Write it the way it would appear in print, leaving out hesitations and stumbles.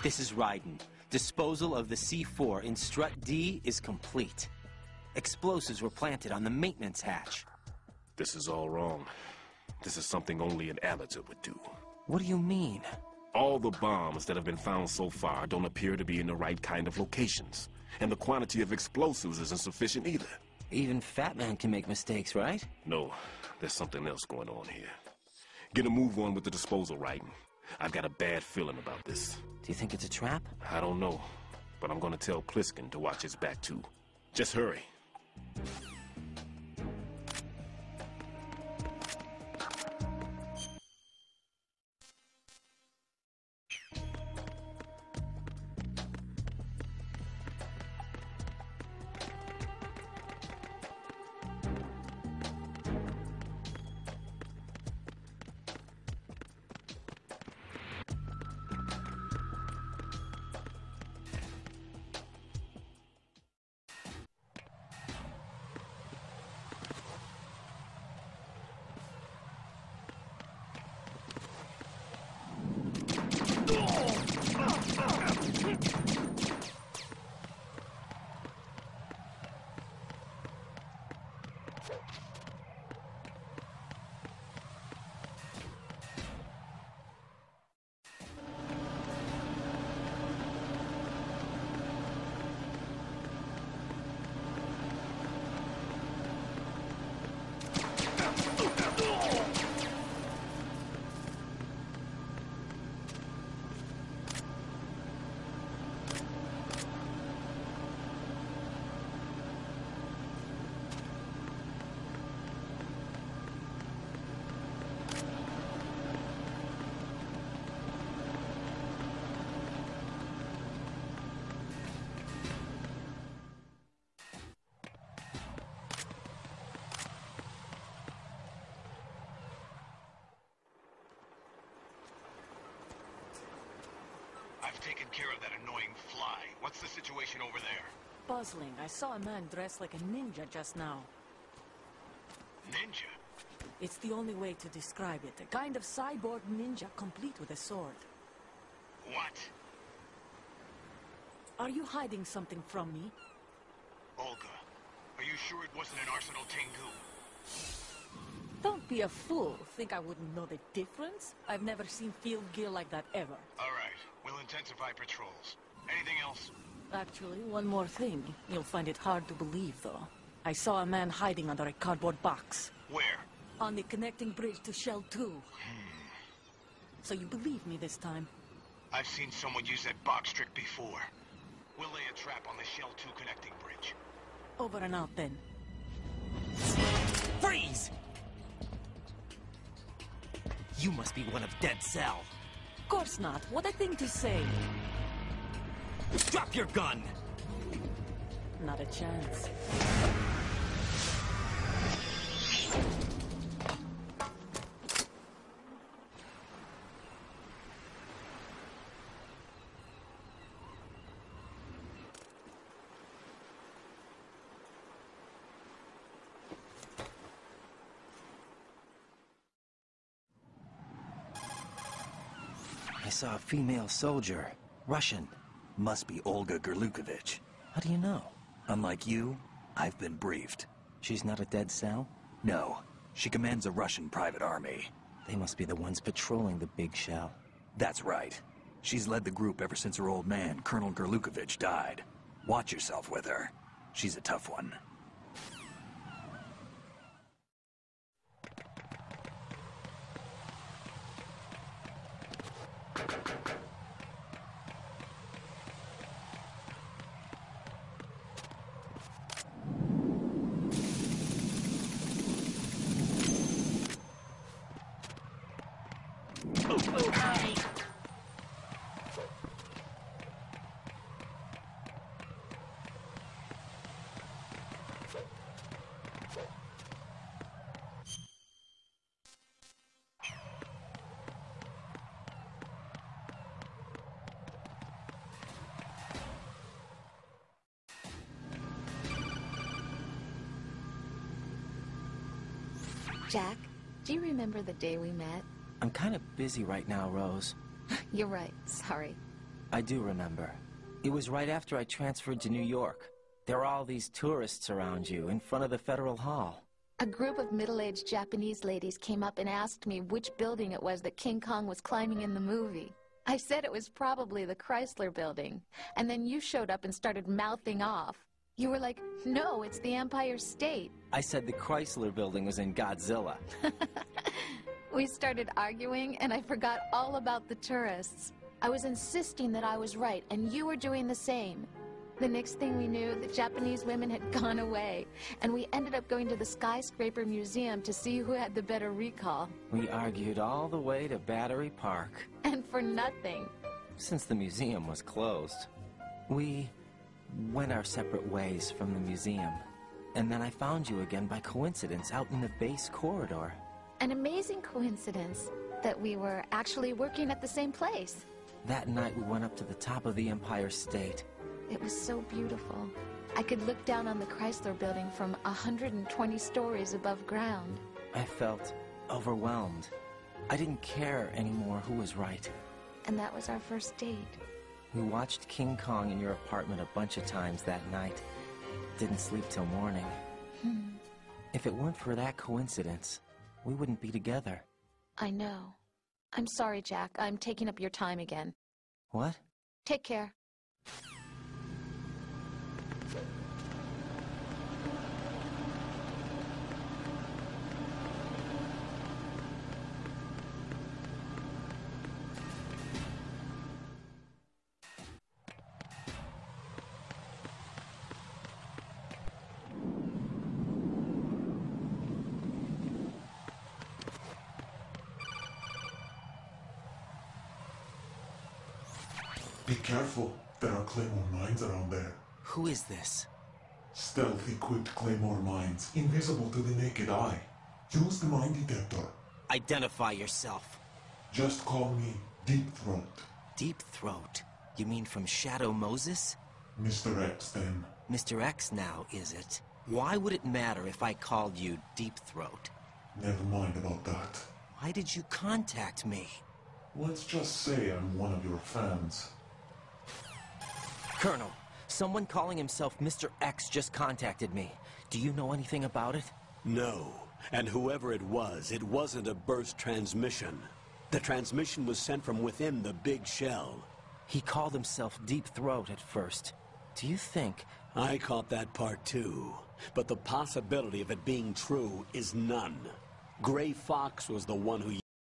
This is Raiden. Disposal of the C4 in Strut D is complete. Explosives were planted on the maintenance hatch. This is all wrong. This is something only an amateur would do. What do you mean? All the bombs that have been found so far don't appear to be in the right kind of locations. And the quantity of explosives isn't sufficient either. Even Fat Man can make mistakes, right? No, there's something else going on here. Get a move on with the disposal, Raiden. I've got a bad feeling about this. Do you think it's a trap? I don't know, but I'm gonna tell Pliskin to watch his back too. Just hurry. I've taken care of that annoying fly. What's the situation over there? Puzzling. I saw a man dressed like a ninja just now. Ninja? It's the only way to describe it. A kind of cyborg ninja complete with a sword. What? Are you hiding something from me? Olga, are you sure it wasn't an Arsenal Tengu? Don't be a fool. Think I wouldn't know the difference? I've never seen field gear like that ever. All right, we'll intensify patrols. Anything else? Actually, one more thing. You'll find it hard to believe, though. I saw a man hiding under a cardboard box. Where? On the connecting bridge to Shell 2. So you believe me this time? I've seen someone use that box trick before. We'll lay a trap on the Shell 2 connecting bridge. Over and out, then. Freeze! You must be one of Dead Cell. Of course not. What a thing to say. Drop your gun! Not a chance. I saw a female soldier. Russian. Must be Olga Gurlukovich. How do you know? Unlike you, I've been briefed. She's not a Dead Cell? No, she commands a Russian private army. They must be the ones patrolling the big shell. That's right. She's led the group ever since her old man, Colonel Gurlukovich, died. Watch yourself with her. She's a tough one. Jack, do you remember the day we met? I'm kind of busy right now, Rose. You're right, sorry. I do remember. It was right after I transferred to New York. There were all these tourists around you in front of the Federal Hall. A group of middle-aged Japanese ladies came up and asked me which building it was that King Kong was climbing in the movie. I said it was probably the Chrysler Building. And then you showed up and started mouthing off. You were like, no, it's the Empire State. I said the Chrysler Building was in Godzilla. We started arguing, and I forgot all about the tourists. I was insisting that I was right, and you were doing the same. The next thing we knew, the Japanese women had gone away, and we ended up going to the Skyscraper Museum to see who had the better recall. We argued all the way to Battery Park. And for nothing. Since the museum was closed, we went our separate ways from the museum. And then I found you again by coincidence out in the base corridor. An amazing coincidence that we were actually working at the same place. That night we went up to the top of the Empire State. It was so beautiful. I could look down on the Chrysler Building from 120 stories above ground. I felt overwhelmed. I didn't care anymore who was right. And that was our first date. We watched King Kong in your apartment a bunch of times that night. Didn't sleep till morning. If it weren't for that coincidence, we wouldn't be together. I know. I'm sorry, Jack. I'm taking up your time again. What? Take care. Be careful. There are Claymore mines around there. Who is this? Stealth-equipped Claymore mines, invisible to the naked eye. Use the mine detector. Identify yourself. Just call me Deep Throat. Deep Throat? You mean from Shadow Moses? Mr. X, then. Mr. X now, is it? Why would it matter if I called you Deep Throat? Never mind about that. Why did you contact me? Let's just say I'm one of your fans. Colonel, someone calling himself Mr. X just contacted me. Do you know anything about it? No. And whoever it wasn't a burst transmission. The transmission was sent from within the big shell. He called himself Deep Throat at first. Do you think... I caught that part too. But the possibility of it being true is none. Gray Fox was the one who